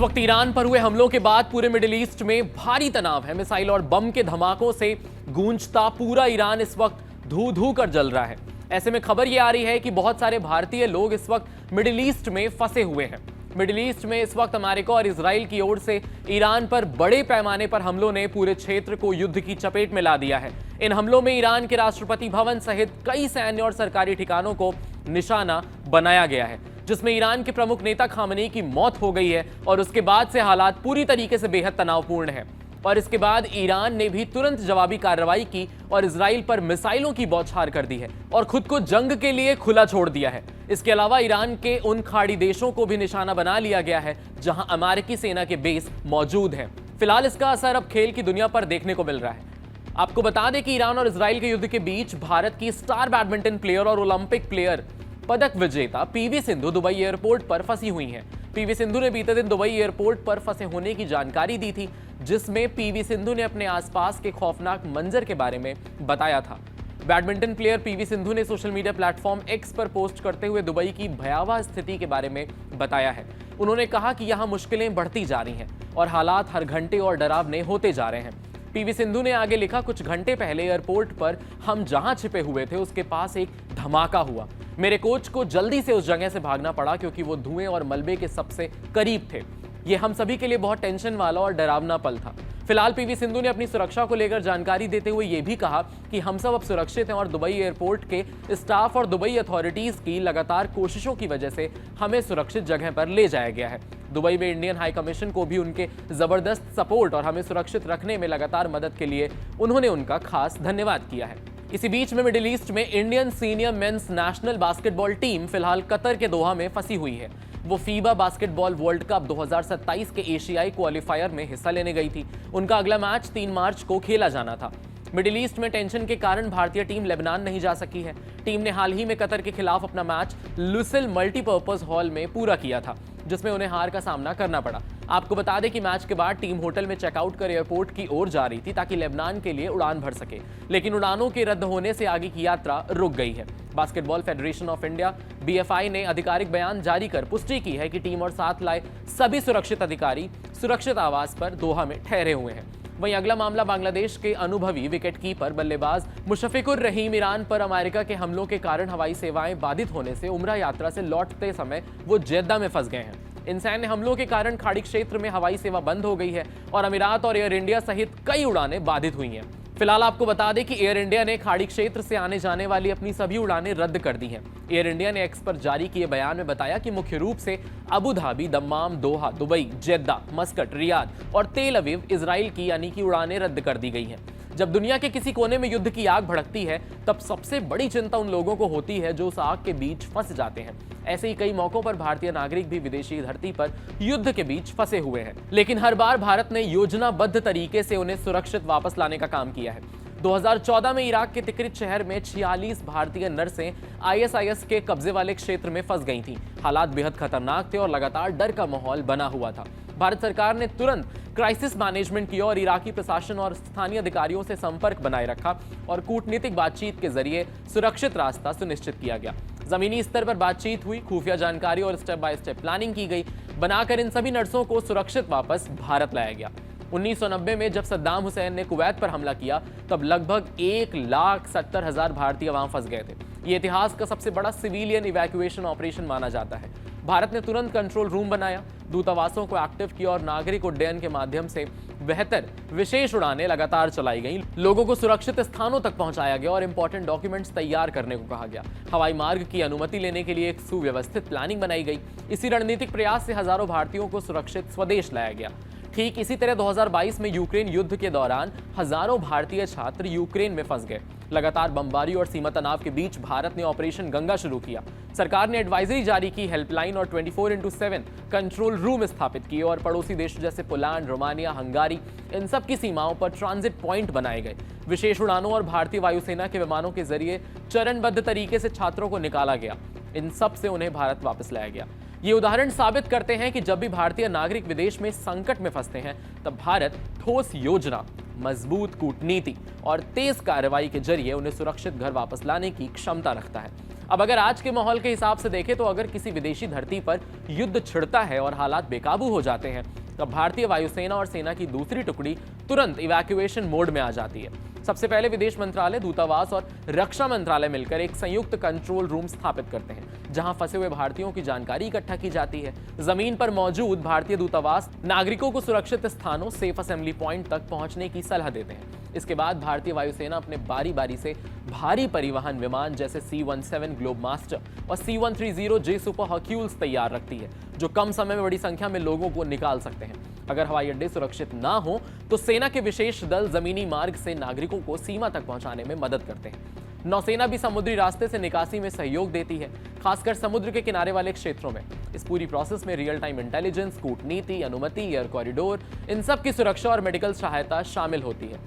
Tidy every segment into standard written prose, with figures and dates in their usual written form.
वक्त ईरान पर हुए हमलों के बाद पूरे मिडिल ईस्ट में भारी तनाव है। मिसाइल और बम के धमाकों से गूंजता पूरा ईरान इस वक्त धू धू कर जल रहा है। ऐसे में खबर यह आ रही है कि बहुत सारे भारतीय लोग इस वक्त मिडिल ईस्ट में फंसे हुए हैं। मिडिल ईस्ट में इस वक्त अमेरिका और इजराइल की ओर से ईरान पर बड़े पैमाने पर हमलों ने पूरे क्षेत्र को युद्ध की चपेट में ला दिया है। इन हमलों में ईरान के राष्ट्रपति भवन सहित कई सैन्य और सरकारी ठिकानों को निशाना बनाया गया है, जिसमें ईरान के प्रमुख नेता खामनेई की मौत हो गई है और उसके बाद से हालात पूरी तरीके से बेहद तनावपूर्ण है। और इसके बाद ईरान ने भी तुरंत जवाबी कार्रवाई की और इजराइल पर मिसाइलों की बौछार कर दी है और खुद को जंग के लिए खुला छोड़ दिया है। इसके अलावा ईरान के उन खाड़ी देशों को भी निशाना बना लिया गया है जहां अमेरिकी सेना के बेस मौजूद हैं। फिलहाल इसका असर अब खेल की दुनिया पर देखने को मिल रहा है। आपको बता दें कि ईरान और इजराइल के युद्ध के बीच भारत की स्टार बैडमिंटन प्लेयर और ओलंपिक प्लेयर पदक विजेता पीवी सिंधु दुबई एयरपोर्ट पर फंसी हुई हैं। पीवी सिंधु ने बीते दिन दुबई एयरपोर्ट पर फंसे होने की जानकारी दी थी, जिसमें पीवी सिंधु ने अपने आसपास के खौफनाक मंजर के बारे में बताया था। बैडमिंटन प्लेयर पीवी सिंधु ने सोशल मीडिया प्लेटफॉर्म एक्स पर पोस्ट करते हुए दुबई की भयावह स्थिति के बारे में बताया है। उन्होंने कहा कि यहां मुश्किलें बढ़ती जा रही हैं और हालात हर घंटे और डरावने होते जा रहे हैं। पीवी सिंधु ने आगे लिखा, कुछ घंटे पहले एयरपोर्ट पर हम जहां छिपे हुए थे उसके पास एक धमाका हुआ। मेरे कोच को जल्दी से उस जगह से भागना पड़ा क्योंकि वो धुएं और मलबे के सबसे करीब थे। ये हम सभी के लिए बहुत टेंशन वाला और डरावना पल था। फिलहाल पीवी सिंधु ने अपनी सुरक्षा को लेकर जानकारी देते हुए ये भी कहा कि हम सब अब सुरक्षित हैं और दुबई एयरपोर्ट के स्टाफ और दुबई अथॉरिटीज की लगातार कोशिशों की वजह से हमें सुरक्षित जगह पर ले जाया गया है। दुबई में इंडियन हाई कमीशन को भी उनके जबरदस्त सपोर्ट और हमें सुरक्षित रखने में लगातार मदद के लिए उन्होंने उनका खास धन्यवाद किया है। इसी बीच में मिडिल ईस्ट में Indian senior mains national basketball team फिलहाल कतर के दोहा में फंसी हुई है। वो फीबा बास्केटबॉल वर्ल्ड कप 2027 के एशियाई क्वालिफायर में हिस्सा लेने गई थी। उनका अगला मैच 3 मार्च को खेला जाना था। मिडिल ईस्ट में टेंशन के कारण भारतीय टीम लेबनान नहीं जा सकी है। टीम ने हाल ही में कतर के खिलाफ अपना मैच लुसेल मल्टीपर्पज हॉल में पूरा किया था, जिसमें उन्हें हार का सामना करना पड़ा। आपको बता दें कि मैच के बाद टीम होटल में चेकआउट कर एयरपोर्ट की ओर जा रही थी ताकि लेबनान के लिए उड़ान भर सके, लेकिन उड़ानों के रद्द होने से आगे की यात्रा रुक गई है। Basketball federation of India BFI ने आधिकारिक बयान जारी कर पुष्टि की है कि टीम और साथ लाए सभी सुरक्षित अधिकारी सुरक्षित आवास पर दोहा में ठहरे हुए हैं। वहीं अगला मामला बांग्लादेश के अनुभवी विकेटकीपर बल्लेबाज मुशफिकुर रहीम ईरान पर अमेरिका के हमलों के कारण हवाई सेवाएं बाधित होने से उम्रा यात्रा से लौटते समय वो जेद्दा में फंस गए हैं। इन सैन्य हमलों के कारण खाड़ी क्षेत्र में हवाई सेवा बंद हो गई है और अमीरात और एयर इंडिया सहित कई उड़ानें बाधित हुई हैं। फिलहाल आपको बता दें कि एयर इंडिया ने खाड़ी क्षेत्र से आने जाने वाली अपनी सभी उड़ानें रद्द कर दी हैं। एयर इंडिया ने एक्स पर जारी किए बयान में बताया कि मुख्य रूप से अबू धाबी, दम्माम, दोहा, दुबई, जेद्दा, मस्कट, रियाद और तेल अवीव इजराइल की यानी कि उड़ानें रद्द कर दी गई हैं। जब दुनिया के किसी कोने में युद्ध की आग भड़कती है तब सबसे बड़ी चिंता उन लोगों को होती है जो उस आग के बीच फंस जाते हैं। ऐसे ही कई मौकों पर भारतीय नागरिक भी विदेशी धरती पर युद्ध के बीच फंसे हुए हैं, लेकिन हर बार भारत ने योजनाबद्ध तरीके से उन्हें सुरक्षित वापस लाने का काम किया है। 2014 में इराक के तिक्रित शहर में 46 भारतीय नर्सें आईएसआईएस के कब्जे वाले क्षेत्र में फंस गई थीं। हालात बेहद खतरनाक थे और लगातार डर का माहौल बना हुआ था। भारत सरकार ने तुरंत क्राइसिस मैनेजमेंट किया और इराकी प्रशासन और स्थानीय अधिकारियों से संपर्क बनाए रखा और कूटनीतिक बातचीत के जरिए सुरक्षित रास्ता सुनिश्चित किया गया। जमीनी स्तर पर बातचीत हुई, खुफिया जानकारी और स्टेप बाय स्टेप प्लानिंग की गई। बनाकर इन सभी नर्सों को सुरक्षित वापस भारत लाया गया। 1990 में जब सद्दाम हुसैन ने कुवैत पर हमला किया तब लगभग 1,70,000 भारतीय वहां फंस गए थे। ये इतिहास का सबसे बड़ा सिविलियन इवैक्यूएशन ऑपरेशन माना जाता है। भारत ने तुरंत कंट्रोल रूम बनाया, दूतावासों को एक्टिव किया और नागरिक उड्डयन के माध्यम से बेहतर विशेष उड़ानें लगातार चलाई गईं। लोगों को सुरक्षित स्थानों तक पहुंचाया गया और इंपॉर्टेंट डॉक्यूमेंट्स तैयार करने को कहा गया। हवाई मार्ग की अनुमति लेने के लिए एक सुव्यवस्थित प्लानिंग बनाई गई। इसी रणनीतिक प्रयास से हजारों भारतीयों को सुरक्षित स्वदेश लाया गया। ठीक इसी तरह 2022 में यूक्रेन युद्ध के दौरान हजारों भारतीय छात्र यूक्रेन में फंस गए। लगातार बमबारी और सीमा तनाव के बीच भारत ने ऑपरेशन गंगा शुरू किया। सरकार ने एडवाइजरी जारी की, हेल्पलाइन और 24x7 कंट्रोल रूम स्थापित किए और पड़ोसी देशों जैसे पोलैंड, रोमानिया, हंगारी इन सब की सीमाओं पर ट्रांजिट पॉइंट बनाए गए। विशेष उड़ानों और भारतीय वायुसेना के विमानों के जरिए चरणबद्ध तरीके से छात्रों को निकाला गया। इन सब से उन्हें भारत वापस लाया गया। ये उदाहरण साबित करते हैं कि जब भी भारतीय नागरिक विदेश में संकट में फंसते हैं तब भारत ठोस योजना, मजबूत कूटनीति और तेज कार्रवाई के जरिए उन्हें सुरक्षित घर वापस लाने की क्षमता रखता है। अब अगर आज के माहौल के हिसाब से देखें तो अगर किसी विदेशी धरती पर युद्ध छिड़ता है और हालात बेकाबू हो जाते हैं, तब भारतीय वायुसेना और सेना की दूसरी टुकड़ी तुरंत इवैक्यूएशन मोड में आ जाती है। सबसे पहले विदेश मंत्रालय, दूतावास और रक्षा मंत्रालय मिलकर एक संयुक्त कंट्रोल रूम स्थापित करते हैं, जहां फंसे हुए भारतीयों की जानकारी इकट्ठा की जाती है। जमीन पर मौजूद भारतीय दूतावास नागरिकों को सुरक्षित स्थानों, सेफ असेंबली पॉइंट तक पहुंचने की सलाह देते हैं। इसके बाद भारतीय वायुसेना अपने बारी बारी से भारी परिवहन विमान जैसे C-17 ग्लोब मास्टर और C-130J सुपर हर्क्यूल्स तैयार रखती है, जो कम समय में बड़ी संख्या में लोगों को निकाल सकते हैं। अगर हवाई अड्डे सुरक्षित ना हो तो सेना के विशेष दल जमीनी मार्ग से नागरिकों को सीमा तक पहुंचाने में मदद करते हैं। नौसेना भी समुद्री रास्ते से निकासी में सहयोग देती है, खासकर समुद्र के किनारे वाले क्षेत्रों में। इस पूरी प्रोसेस में रियल टाइम इंटेलिजेंस, कूटनीति, अनुमति, एयर कॉरिडोर, इन सब की सुरक्षा और मेडिकल सहायता शामिल होती है।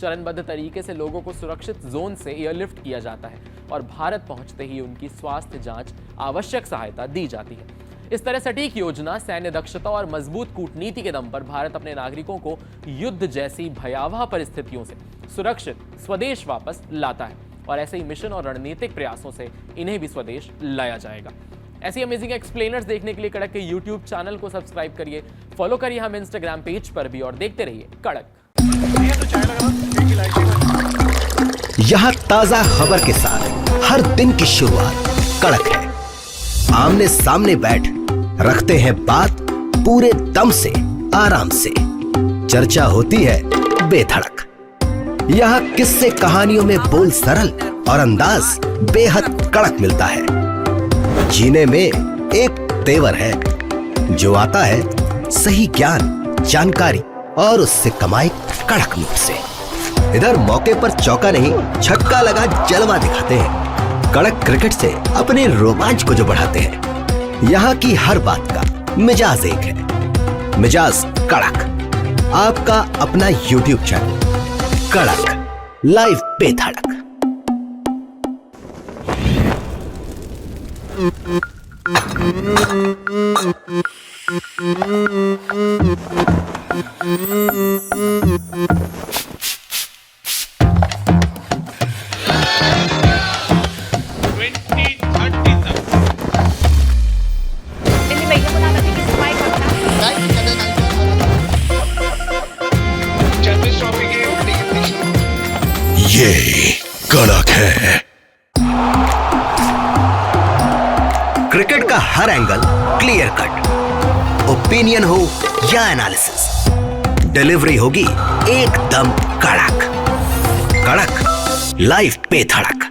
चरणबद्ध तरीके से लोगों को सुरक्षित जोन से एयरलिफ्ट किया जाता है और भारत पहुंचते ही उनकी स्वास्थ्य जांच, आवश्यक सहायता दी जाती है। इस तरह सटीक योजना, सैन्य दक्षता और मजबूत कूटनीति के दम पर भारत अपने नागरिकों को युद्ध जैसी भयावह परिस्थितियों से सुरक्षित स्वदेश वापस लाता है और ऐसे ही मिशन और रणनीतिक प्रयासों से इन्हें भी स्वदेश लाया जाएगा। ऐसी अमेजिंग एक्सप्लेनर्स देखने के लिए कड़क के यूट्यूब चैनल को सब्सक्राइब करिए, फॉलो करिए हम इंस्टाग्राम पेज पर भी और देखते रहिए कड़क। यहाँ ताजा खबर के साथ हर दिन की शुरुआत कड़क है। आमने सामने बैठ रखते हैं बात पूरे दम से, आराम से। चर्चा होती है बेधड़क। यहाँ किस्से कहानियों में बोल सरल और अंदाज बेहद कड़क मिलता है। जीने में एक तेवर है जो आता है सही ज्ञान, जानकारी और उससे कमाई कड़क नोट से। इधर मौके पर चौका नहीं, छक्का लगा जलवा दिखाते हैं। कड़क क्रिकेट से अपने रोमांच को जो बढ़ाते हैं। यहाँ की हर बात का मिजाज एक है, मिजाज कड़क। आपका अपना यूट्यूब चैनल कड़क, लाइव बेधड़क। ये कड़क है। क्रिकेट का हर एंगल क्लियर कट, ओपिनियन हो या एनालिसिस, डिलीवरी होगी एकदम कड़क। कड़क, लाइव पे धड़क।